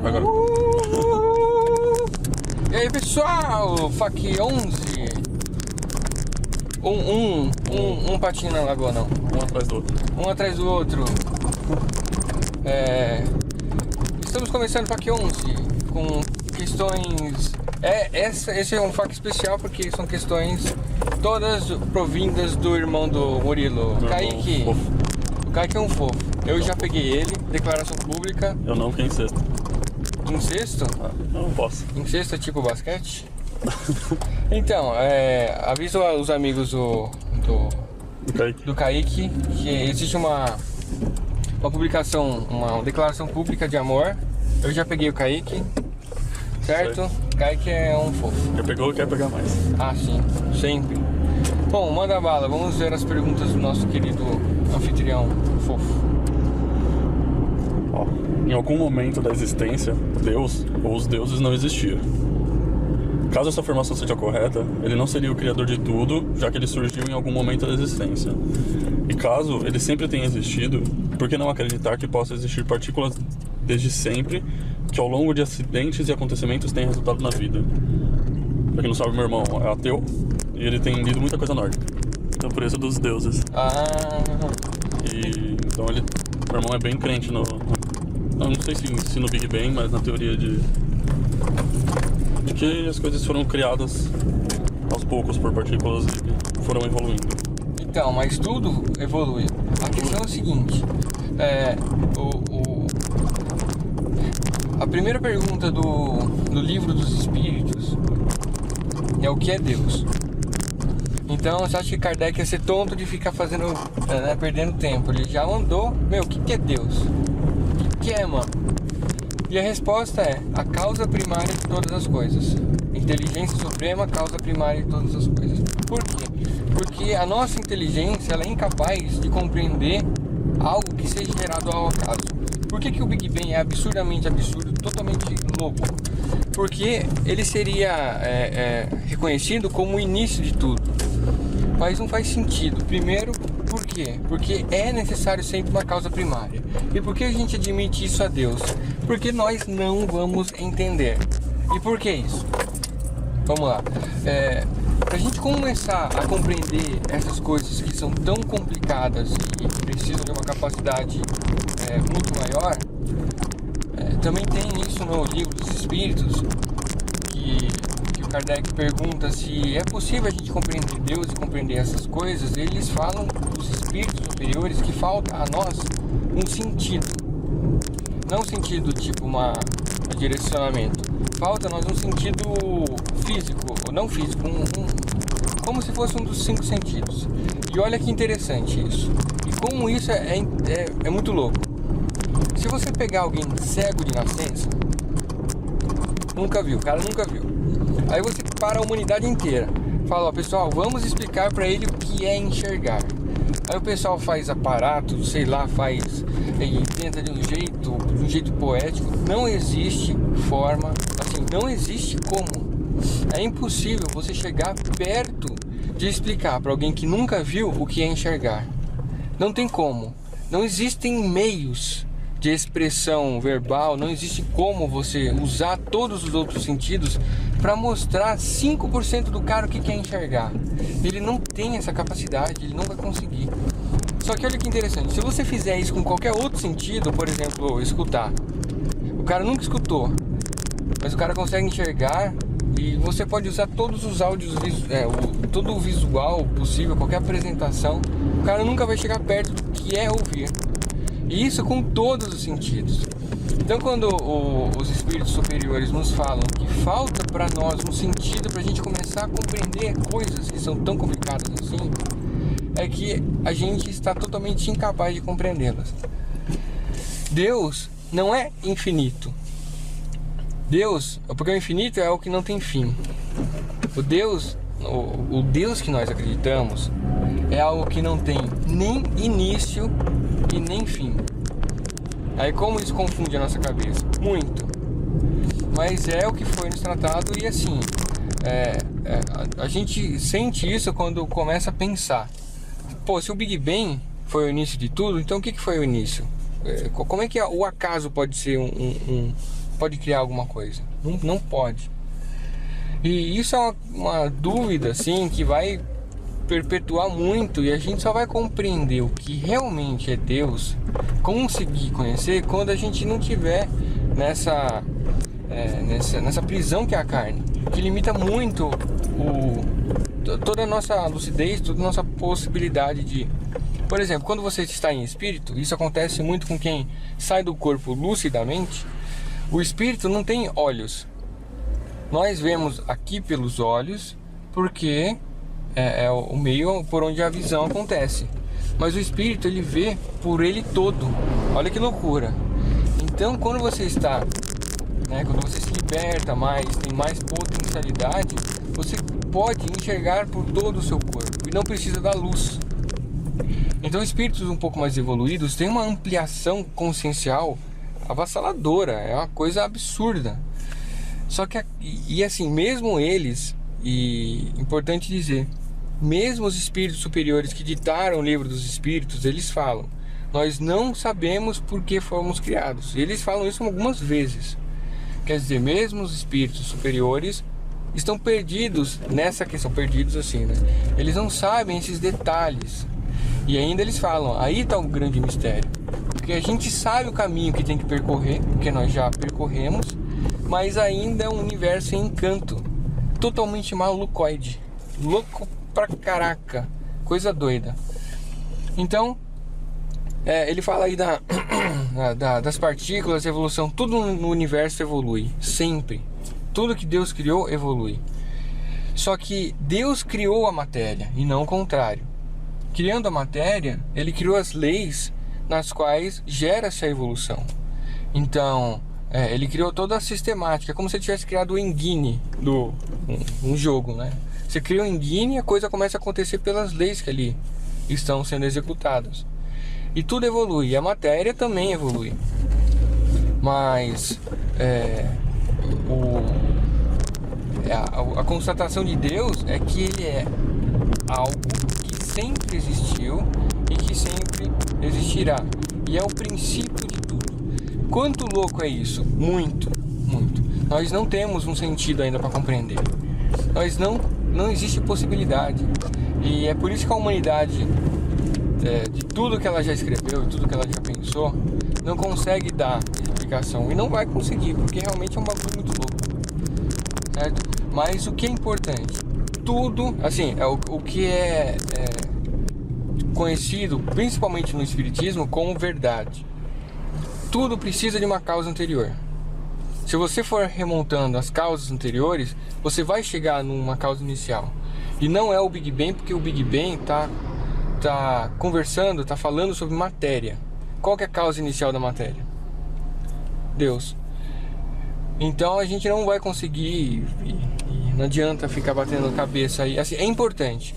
Agora. E aí, pessoal, FAQ 11. Um patinho na lagoa, não. Um atrás do outro. Um atrás do outro. Estamos começando o FAQ 11 com questões. Esse é um FAQ especial porque são questões todas provindas do irmão do Murilo, Kaique. O Kaique é um fofo. Eu já peguei ele, declaração pública. Eu não, porque é incesto. Incesto? Eu não posso. Incesto é tipo basquete? Então, aviso os amigos do Kaique que existe uma publicação, uma declaração pública de amor. Eu já peguei o Kaique, certo? Kaique é um fofo. Já pegou e quer pegar mais. Ah, sim, sempre. Bom, manda bala, vamos ver as perguntas do nosso querido anfitrião fofo. Ó, em algum momento da existência, Deus ou os deuses não existiam. Caso essa afirmação seja correta, ele não seria o criador de tudo, já que ele surgiu em algum momento da existência. E caso ele sempre tenha existido, por que não acreditar que possa existir partículas desde sempre, que ao longo de acidentes e acontecimentos têm resultado na vida? Pra quem não sabe, meu irmão é ateu e ele tem lido muita coisa nórdica. Então por isso dos deuses. E então meu irmão é bem crente no eu não sei se no Big Bang, mas na teoria de que as coisas foram criadas aos poucos por partículas e foram evoluindo. Então, mas tudo evolui. A questão é o seguinte, a primeira pergunta do livro dos Espíritos é o que é Deus? Então, você acha que Kardec ia ser tonto de ficar perdendo tempo? Ele já mandou, o que é Deus? O que é, mano? E a resposta é a causa primária de todas as coisas. Inteligência suprema, causa primária de todas as coisas. Por quê? Porque a nossa inteligência ela é incapaz de compreender algo que seja gerado ao acaso. Por que o Big Bang é absurdamente absurdo, totalmente louco? Porque ele seria reconhecido como o início de tudo. Mas não faz sentido. Primeiro, por quê? Porque é necessário sempre uma causa primária. E por que a gente admite isso a Deus? Porque nós não vamos entender. E por que isso? Vamos lá. Para a gente começar a compreender essas coisas que são tão complicadas e precisam de uma capacidade muito maior, também tem isso no Livro dos Espíritos, que o Kardec pergunta se é possível a gente compreender Deus e compreender essas coisas. Eles falam, os espíritos superiores, que falta a nós um sentido. Não um sentido tipo um direcionamento. Falta a nós um sentido físico, ou não físico, como se fosse um dos 5 sentidos. E olha que interessante isso. E como isso é muito louco. Se você pegar alguém cego de nascença, o cara nunca viu. Aí você para a humanidade inteira, fala, pessoal, vamos explicar para ele o que é enxergar. Aí o pessoal faz aparato, e tenta de um jeito poético. Não existe forma, assim, não existe como. É impossível você chegar perto de explicar para alguém que nunca viu o que é enxergar. Não tem como. Não existem meios de expressão verbal, não existe como você usar todos os outros sentidos para mostrar 5% do cara o que é enxergar. Ele não tem essa capacidade, ele não vai conseguir. Só que olha que interessante, se você fizer isso com qualquer outro sentido, por exemplo, escutar, o cara nunca escutou, mas o cara consegue enxergar, e você pode usar todos os áudios, todo o visual possível, qualquer apresentação, o cara nunca vai chegar perto do que é ouvir. E isso com todos os sentidos. Então quando os espíritos superiores nos falam que falta para nós um sentido para a gente começar a compreender coisas que são tão complicadas assim, é que a gente está totalmente incapaz de compreendê-las. Deus não é infinito. Deus, porque o infinito é o que não tem fim. O Deus que nós acreditamos é algo que não tem nem início e nem fim. Aí como isso confunde a nossa cabeça? Muito. Mas é o que foi nos tratado e assim, a gente sente isso quando começa a pensar. Pô, se o Big Bang foi o início de tudo, então o que foi o início? Como é que o acaso pode ser pode criar alguma coisa. Não pode. E isso é uma dúvida, assim, que vai perpetuar muito, e a gente só vai compreender o que realmente é Deus, conseguir conhecer, quando a gente não tiver nessa prisão que é a carne, que limita muito toda a nossa lucidez, toda a nossa possibilidade de... Por exemplo, quando você está em espírito, isso acontece muito com quem sai do corpo lucidamente. O espírito não tem olhos. Nós vemos aqui pelos olhos, porque é o meio por onde a visão acontece. Mas o espírito, ele vê por ele todo. Olha que loucura. Então, quando você está, quando você se liberta mais, tem mais potencialidade, você pode enxergar por todo o seu corpo e não precisa da luz. Então, espíritos um pouco mais evoluídos têm uma ampliação consciencial avassaladora, é uma coisa absurda. Só que, assim, mesmo eles, e importante dizer, mesmo os espíritos superiores que ditaram o livro dos espíritos, eles falam: nós não sabemos por que fomos criados. Eles falam isso algumas vezes. Quer dizer, mesmo os espíritos superiores estão perdidos nessa questão, perdidos assim, né? Eles não sabem esses detalhes. E ainda eles falam, aí está o grande mistério. Porque a gente sabe o caminho que tem que percorrer, porque nós já percorremos, mas ainda é um universo em encanto, totalmente malucoide, louco pra caraca, coisa doida. Então, ele fala aí das partículas, evolução, tudo no universo evolui, sempre. Tudo que Deus criou evolui. Só que Deus criou a matéria e não o contrário. Criando a matéria, Ele criou as leis nas quais gera-se a evolução. Então, Ele criou toda a sistemática, como se Ele tivesse criado o engine um jogo, né? Você cria o engine e a coisa começa a acontecer pelas leis que ali estão sendo executadas. E tudo evolui, e a matéria também evolui. Mas a constatação de Deus é que Ele é algo que sempre existiu e que sempre existirá. E é o princípio de tudo. Quanto louco é isso? Muito, muito. Nós não temos um sentido ainda para compreender. Não existe possibilidade. E é por isso que a humanidade, de tudo que ela já escreveu e tudo que ela já pensou, não consegue dar explicação. E não vai conseguir, porque realmente é um bagulho muito louco. Certo? Mas o que é importante? Tudo, assim, o que é conhecido, principalmente no Espiritismo, como verdade. Tudo precisa de uma causa anterior. Se você for remontando as causas anteriores, você vai chegar numa causa inicial. E não é o Big Bang, porque o Big Bang tá conversando, tá falando sobre matéria. Qual que é a causa inicial da matéria? Deus. Então a gente não vai conseguir, e não adianta ficar batendo cabeça aí. Assim, é importante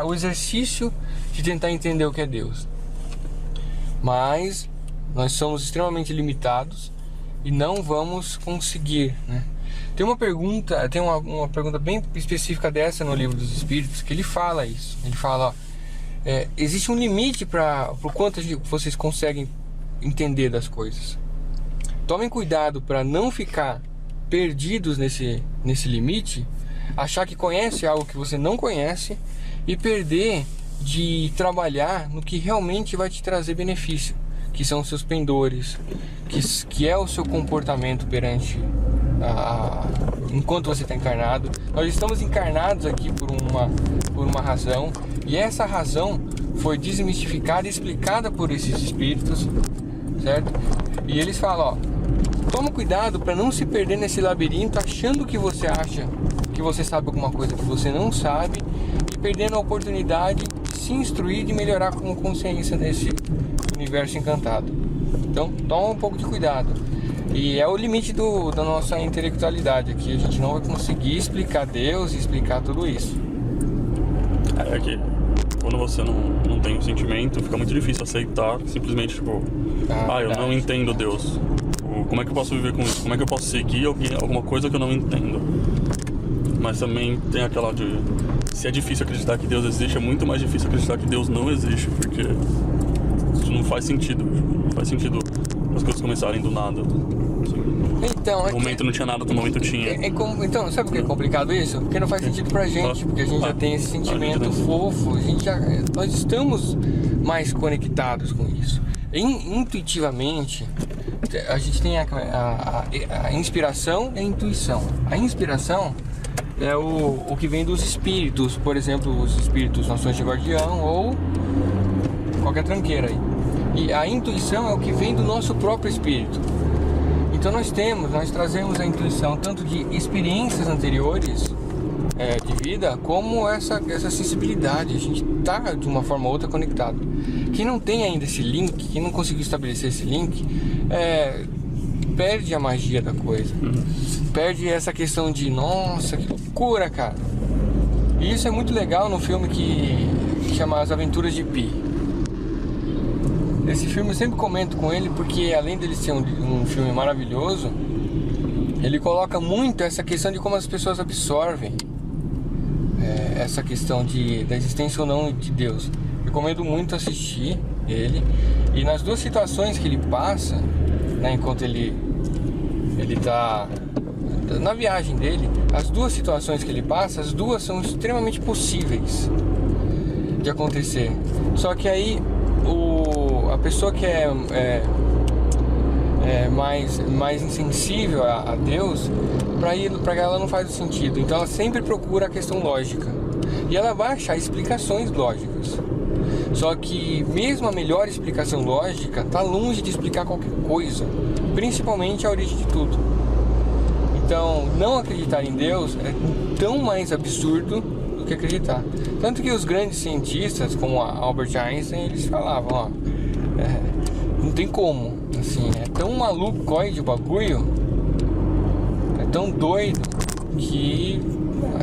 o exercício de tentar entender o que é Deus. Mas nós somos extremamente limitados e não vamos conseguir, né? Tem uma pergunta bem específica dessa no Livro dos Espíritos, que ele fala isso. Ele fala, existe um limite para o quanto vocês conseguem entender das coisas. Tomem cuidado para não ficar perdidos nesse limite, achar que conhece algo que você não conhece e perder de trabalhar no que realmente vai te trazer benefício, que são os seus pendores, que é o seu comportamento perante enquanto você está encarnado. Nós estamos encarnados aqui por uma razão, e essa razão foi desmistificada e explicada por esses espíritos, certo? E eles falam, toma cuidado para não se perder nesse labirinto, achando que você acha que você sabe alguma coisa que você não sabe, e perdendo a oportunidade de se instruir, de melhorar como consciência desse universo encantado. Então, toma um pouco de cuidado. E é o limite da nossa intelectualidade aqui. A gente não vai conseguir explicar Deus e explicar tudo isso. É que quando você não tem um sentimento, fica muito difícil aceitar simplesmente, tipo, eu não entendo Deus. Como é que eu posso viver com isso? Como é que eu posso seguir alguma coisa que eu não entendo? Mas também tem aquela de... Se é difícil acreditar que Deus existe, é muito mais difícil acreditar que Deus não existe, porque isso não faz sentido. Não faz sentido as coisas começarem do nada. Então, No momento não tinha nada, no momento tinha. Então, sabe por que é complicado isso? Porque não faz sentido pra gente, porque a gente já tem esse sentimento fofo, nós estamos mais conectados com isso. Intuitivamente, a gente tem a inspiração e a intuição. A inspiração é o que vem dos espíritos, por exemplo, os espíritos Noções de Guardião ou qualquer tranqueira aí. E a intuição é o que vem do nosso próprio espírito. Então nós trazemos a intuição tanto de experiências anteriores de vida, como essa sensibilidade. A gente está de uma forma ou outra conectado. Quem não tem ainda esse link, quem não conseguiu estabelecer esse link, perde a magia da coisa. Perde essa questão de, nossa, que loucura, cara. E isso é muito legal no filme que chama As Aventuras de Pi. Esse filme eu sempre comento com ele porque, além dele ser um filme maravilhoso, ele coloca muito essa questão de como as pessoas absorvem essa questão da existência ou não de Deus. Eu recomendo muito assistir ele. E nas duas situações que ele passa, né, enquanto ele tá na viagem dele, as duas situações que ele passa, as duas são extremamente possíveis de acontecer. Só que aí a pessoa que é mais insensível a Deus, para ela não faz sentido. Então ela sempre procura a questão lógica e ela vai achar explicações lógicas. Só que mesmo a melhor explicação lógica está longe de explicar qualquer coisa, principalmente a origem de tudo. Então não acreditar em Deus é tão mais absurdo do que acreditar. Tanto que os grandes cientistas, como Albert Einstein, eles falavam, não tem como, assim, é tão malucoide o bagulho, é tão doido que,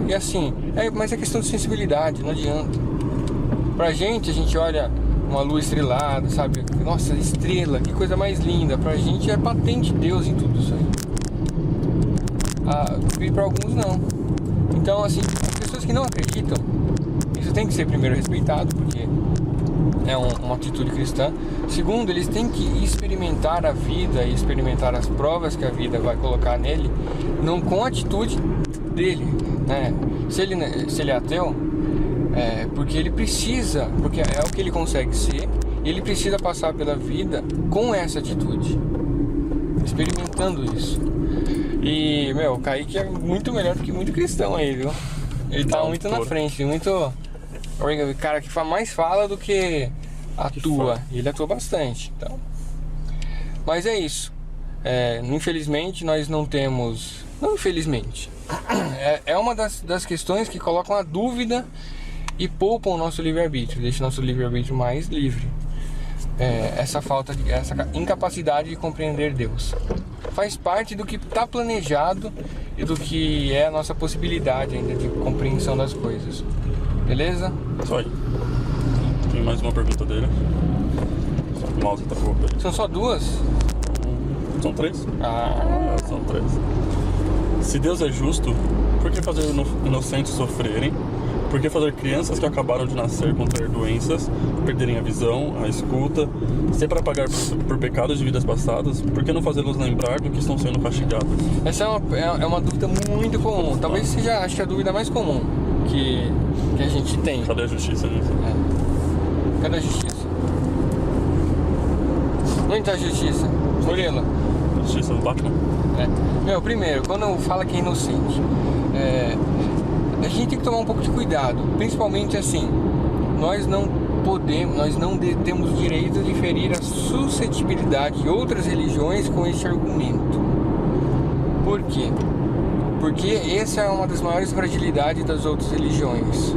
e assim, mas é questão de sensibilidade, não adianta. Pra gente, a gente olha uma lua estrelada, sabe, nossa, estrela, que coisa mais linda, pra gente é patente de Deus em tudo isso aí. E pra alguns não. Então, assim, as pessoas que não acreditam, isso tem que ser primeiro respeitado, porque é uma atitude cristã. Segundo, eles têm que experimentar a vida e experimentar as provas que a vida vai colocar nele, não com a atitude dele, né? Se ele é ateu, porque ele precisa, porque é o que ele consegue ser, e ele precisa passar pela vida com essa atitude, experimentando isso. E, o Kaique é muito melhor do que muito cristão aí, viu? Ele tá muito na frente, muito... O cara que mais fala do que atua. E ele atua bastante, então. Mas é isso. Infelizmente nós não temos... Não infelizmente. É uma das questões que colocam a dúvida e poupam o nosso livre-arbítrio. Deixa o nosso livre-arbítrio mais livre. Essa incapacidade de compreender Deus. Faz parte do que está planejado e do que é a nossa possibilidade ainda de compreensão das coisas. Beleza? Só aí. Tem mais uma pergunta dele. O mouse tá pouco aí. São só duas? São três. São três. Se Deus é justo, por que fazer inocentes sofrerem? Por que fazer crianças que acabaram de nascer contrair doenças, perderem a visão, a escuta, se é para pagar por pecados de vidas passadas, por que não fazê-los lembrar do que estão sendo castigados? Essa é uma dúvida muito comum. Talvez seja, acho que a dúvida mais comum que a gente tem. Cadê a justiça nisso? Cadê a justiça? Onde está a justiça? Murilo? Justiça do Batman? Primeiro, quando fala que é inocente, a gente tem que tomar um pouco de cuidado, principalmente assim, nós não temos direito de ferir a suscetibilidade de outras religiões com esse argumento. Por quê? Porque essa é uma das maiores fragilidades das outras religiões.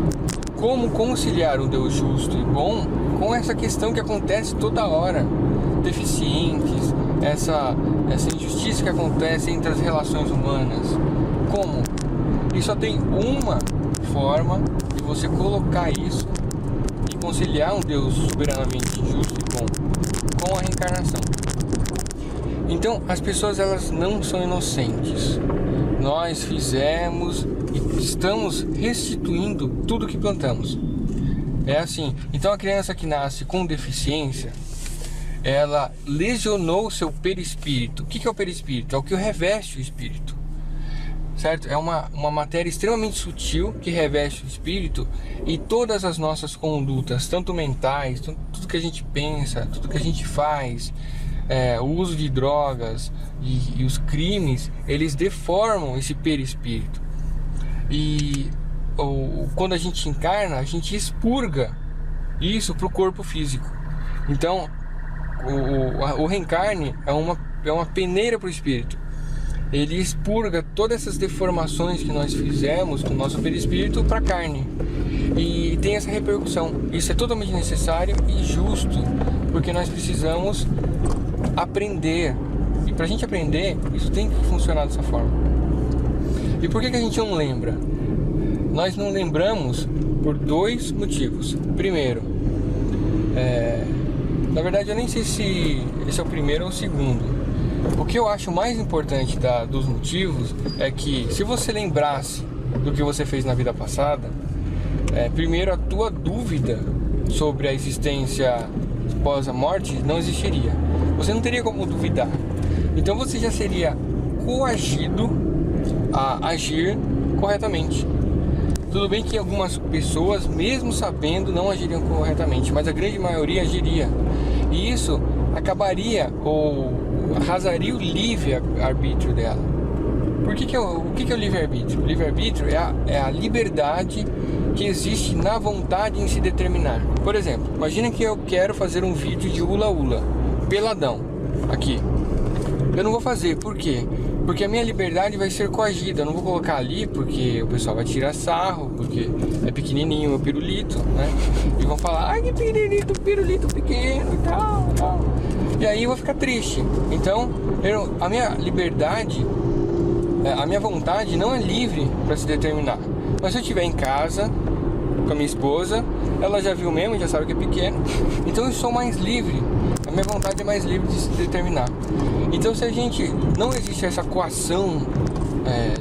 Como conciliar um Deus justo e bom com essa questão que acontece toda hora, deficientes, essa injustiça que acontece entre as relações humanas? Como? E só tem uma forma de você colocar isso e conciliar um Deus soberanamente justo e bom com a reencarnação. Então, as pessoas, elas não são inocentes. Nós fizemos e estamos restituindo tudo que plantamos. É assim. Então, a criança que nasce com deficiência, ela lesionou o seu perispírito. O que é o perispírito? É o que reveste o espírito, certo? É uma matéria extremamente sutil que reveste o espírito, e todas as nossas condutas, tanto mentais, tudo que a gente pensa, tudo que a gente faz, o uso de drogas e os crimes, eles deformam esse perispírito. E quando a gente encarna, a gente expurga isso para o corpo físico. Então o reencarne é uma peneira para o espírito. Ele expurga todas essas deformações que nós fizemos com o nosso perispírito para a carne, e tem essa repercussão. Isso é totalmente necessário e justo, porque nós precisamos aprender, e para a gente aprender, isso tem que funcionar dessa forma. E por que a gente não lembra? Nós não lembramos por dois motivos. Primeiro, na verdade eu nem sei se esse é o primeiro ou o segundo. O que eu acho mais importante dos motivos é que, se você lembrasse do que você fez na vida passada, primeiro, a tua dúvida sobre a existência após a morte não existiria. Você não teria como duvidar. Então você já seria coagido a agir corretamente. Tudo bem que algumas pessoas, mesmo sabendo, não agiriam corretamente, mas a grande maioria agiria. E isso acabaria ou arrasaria o livre-arbítrio dela. O que é o livre-arbítrio? O livre-arbítrio é a liberdade que existe na vontade em se determinar. Por exemplo, imagina que eu quero fazer um vídeo de hula-hula, peladão, aqui. Eu não vou fazer, por quê? Porque a minha liberdade vai ser coagida. Eu não vou colocar ali porque o pessoal vai tirar sarro, porque é pequenininho o meu pirulito, né? E vão falar, ai que pirulito pequeno e tal, tal. E aí eu vou ficar triste. Então, a minha liberdade, a minha vontade não é livre para se determinar. Mas se eu estiver em casa com a minha esposa, ela já viu mesmo, já sabe que é pequeno, então eu sou mais livre. A minha vontade é mais livre de se determinar. Então, se a gente não existe essa coação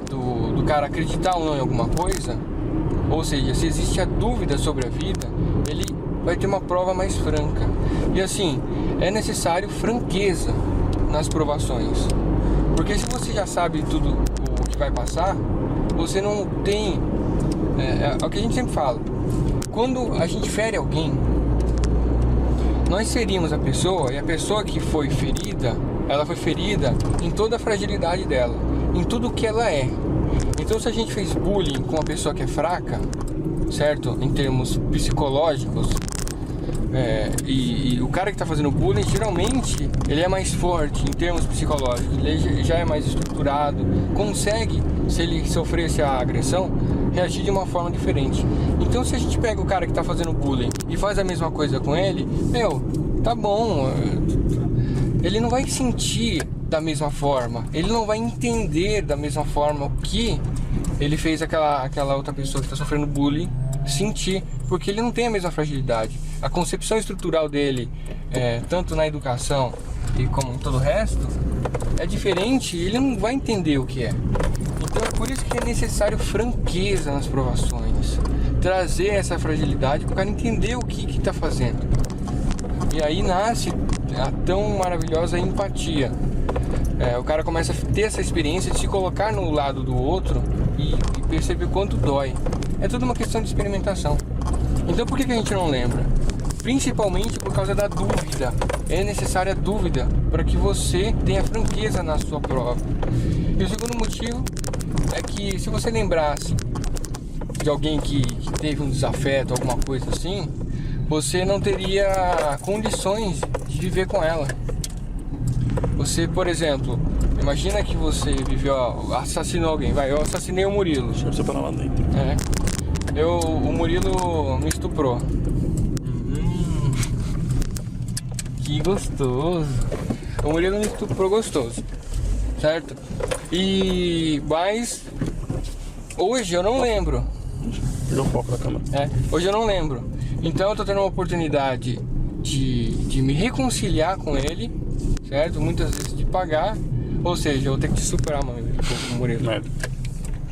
do cara acreditar ou não em alguma coisa, ou seja, se existe a dúvida sobre a vida, ele vai ter uma prova mais franca. E assim, é necessário franqueza nas provações, porque se você já sabe tudo o que vai passar, você não tem... É o que a gente sempre fala: quando a gente fere alguém, nós ferimos a pessoa, e a pessoa que foi ferida, ela foi ferida em toda a fragilidade dela, em tudo que ela é. Então, se a gente fez bullying com uma pessoa que é fraca, certo? Em termos psicológicos, e o cara que está fazendo bullying, geralmente, ele é mais forte em termos psicológicos, ele já é mais estruturado, consegue, se ele sofresse a agressão, reagir de uma forma diferente. Então, se a gente pega o cara que está fazendo bullying e faz a mesma coisa com ele, tá bom, ele não vai sentir da mesma forma, ele não vai entender da mesma forma o que ele fez aquela outra pessoa que está sofrendo bullying sentir, porque ele não tem a mesma fragilidade. A concepção estrutural dele, tanto na educação e como em todo o resto, é diferente, ele não vai entender o que é. Então é por isso que é necessário franqueza nas provações, trazer essa fragilidade para o cara entender o que está fazendo. E aí nasce a tão maravilhosa empatia. O cara começa a ter essa experiência de se colocar no lado do outro e perceber quanto dói. É tudo uma questão de experimentação. Então por que a gente não lembra? Principalmente por causa da dúvida. É necessária a dúvida para que você tenha franqueza na sua prova. E o segundo motivo é que, se você lembrasse de alguém que teve um desafeto, alguma coisa assim, você não teria condições de viver com ela. Você, por exemplo, imagina que você assassinou alguém. Eu assassinei o Murilo. Deixa eu separar lá dentro. O Murilo me estuprou. Que gostoso. O Murilo me estuprou gostoso, certo? Mas hoje eu não lembro. Pegou o foco da câmera. Hoje eu não lembro. Então eu tô tendo uma oportunidade de me reconciliar com ele, certo? Muitas vezes de pagar. Ou seja, eu vou ter que te superar, mano, o Murilo.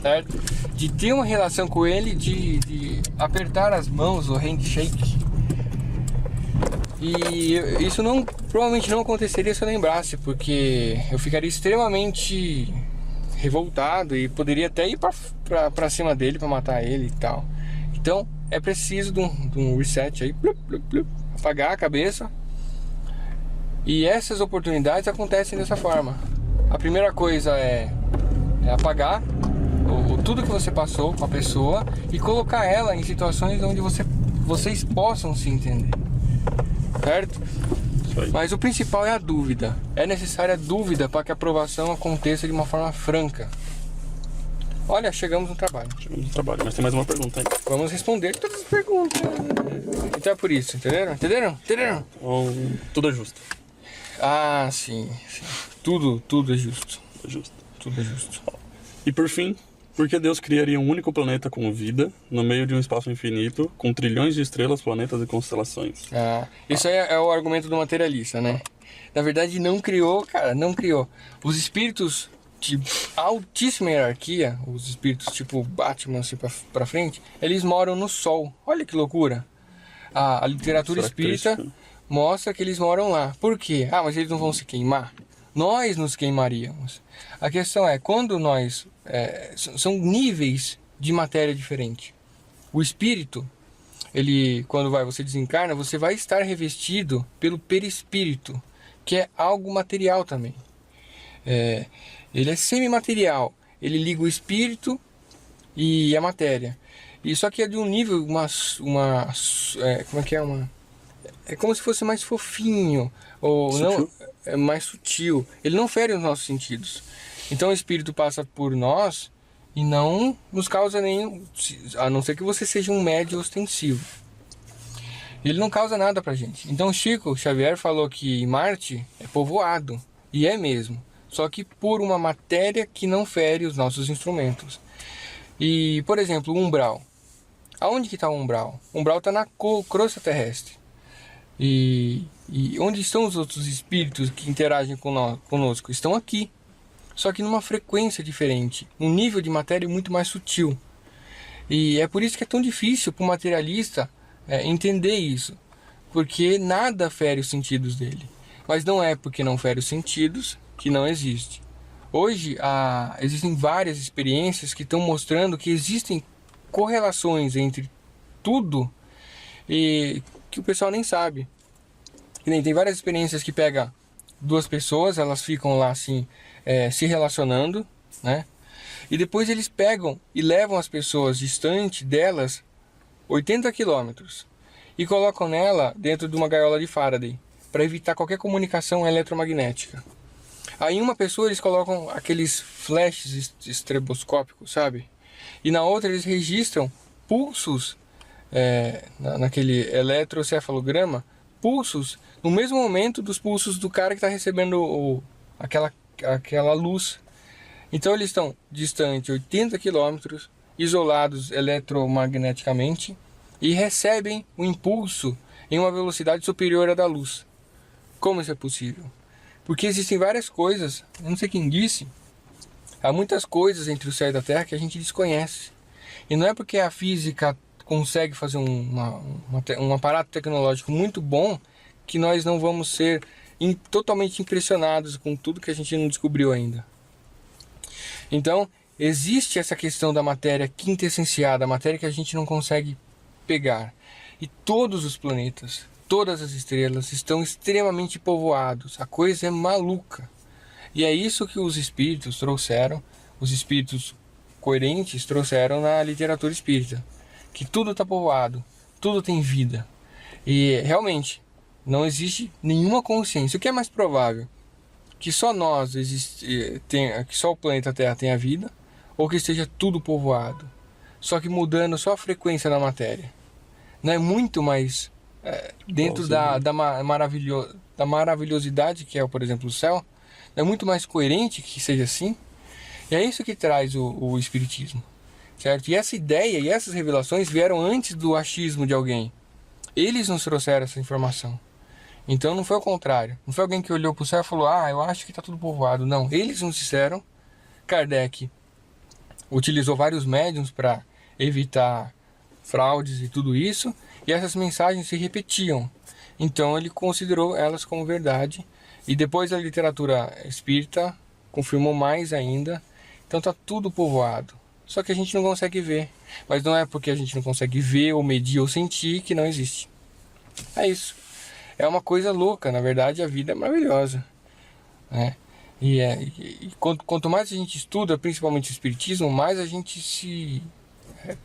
Certo? De ter uma relação com ele, de apertar as mãos, o handshake. E isso provavelmente não aconteceria se eu lembrasse, porque eu ficaria extremamente revoltado e poderia até ir pra cima dele pra matar ele e tal. Então é preciso de um reset aí, apagar a cabeça. E essas oportunidades acontecem dessa forma. A primeira coisa é apagar tudo que você passou com a pessoa e colocar ela em situações onde vocês possam se entender, certo? Mas o principal é a dúvida. É necessária a dúvida para que a aprovação aconteça de uma forma franca. Olha, chegamos no trabalho. Chegamos no trabalho, mas tem mais uma pergunta aí. Vamos responder todas as perguntas. Então é por isso, entenderam? Entenderam? Então, tudo é justo. Ah, sim. Tudo é justo. É justo. Tudo é justo. E por fim, por que Deus criaria um único planeta com vida, no meio de um espaço infinito, com trilhões de estrelas, planetas e constelações? Isso aí é o argumento do materialista, né? Na verdade, não criou, cara, não criou. Os espíritos de altíssima hierarquia, os espíritos tipo Batman, assim, pra frente, eles moram no Sol. Olha que loucura. A literatura espírita mostra que eles moram lá. Por quê? Mas eles não vão se queimar? Nós nos queimaríamos. A questão é, quando nós... são níveis de matéria diferente. O espírito, quando você desencarna, você vai estar revestido pelo perispírito, que é algo material também. Ele é semimaterial. Ele liga o espírito e a matéria. E só que é de um nível, como é que é? É como se fosse mais fofinho, ou sutil. Não, é mais sutil. Ele não fere os nossos sentidos. Então o espírito passa por nós e não nos causa nenhum, a não ser que você seja um médium ostensivo. Ele não causa nada pra gente. Então Chico Xavier falou que Marte é povoado, e é mesmo. Só que por uma matéria que não fere os nossos instrumentos. E, por exemplo, o umbral. Aonde que está o umbral? O umbral está na crosta terrestre. E onde estão os outros espíritos que interagem conosco? Estão aqui. Só que numa frequência diferente, um nível de matéria muito mais sutil. E é por isso que é tão difícil para o materialista entender isso, porque nada fere os sentidos dele. Mas não é porque não fere os sentidos que não existe. Hoje existem várias experiências que estão mostrando que existem correlações entre tudo e que o pessoal nem sabe. E nem tem várias experiências que pega duas pessoas, elas ficam lá assim se relacionando, né? E depois eles pegam e levam as pessoas distante delas 80 quilômetros e colocam nela dentro de uma gaiola de Faraday para evitar qualquer comunicação eletromagnética. Aí em uma pessoa eles colocam aqueles flashes estroboscópicos, sabe? E na outra eles registram pulsos naquele eletrocefalograma, pulsos no mesmo momento dos pulsos do cara que está recebendo aquela luz. Então eles estão distantes 80 quilômetros, isolados eletromagneticamente e recebem o impulso em uma velocidade superior à da luz. Como isso é possível? Porque existem várias coisas, eu não sei quem disse, há muitas coisas entre o céu e a terra que a gente desconhece. E não é porque a física consegue fazer um aparato tecnológico muito bom que nós não vamos ser totalmente impressionados com tudo que a gente não descobriu ainda. Então, existe essa questão da matéria quintessenciada, a matéria que a gente não consegue pegar. E todos os planetas, todas as estrelas estão extremamente povoados. A coisa é maluca. E é isso que os espíritos trouxeram, os espíritos coerentes trouxeram na literatura espírita. Que tudo está povoado, tudo tem vida. E realmente, não existe nenhuma consciência. O que é mais provável? Que só que só o planeta Terra tenha vida, ou que esteja tudo povoado, só que mudando só a frequência da matéria. Não é muito mais dentro da maravilhosidade que é, por exemplo, o céu? Não é muito mais coerente que seja assim? E é isso que traz o Espiritismo, certo? E essa ideia e essas revelações vieram antes do achismo de alguém. Eles nos trouxeram essa informação. Então não foi o contrário. Não foi alguém que olhou para o céu e falou: eu acho que está tudo povoado. Não, eles nos disseram. Kardec utilizou vários médiuns para evitar fraudes e tudo isso. E essas mensagens se repetiam. Então ele considerou elas como verdade. E depois a literatura espírita confirmou mais ainda. Então tá tudo povoado. Só que a gente não consegue ver. Mas não é porque a gente não consegue ver, ou medir, ou sentir que não existe. É isso. É uma coisa louca. Na verdade, a vida é maravilhosa, né? E quanto mais a gente estuda, principalmente o espiritismo, mais a gente se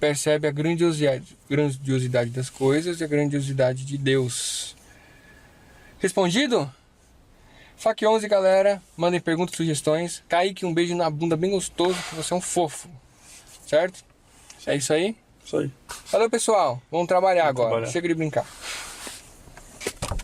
percebe a grandiosidade das coisas e a grandiosidade de Deus. Respondido? FAQ 11, galera. Mandem perguntas, sugestões. Kaique, um beijo na bunda bem gostoso, que você é um fofo. Certo? É isso aí? Isso aí. Valeu, pessoal. Vamos trabalhar agora. Trabalhar. Chega de brincar.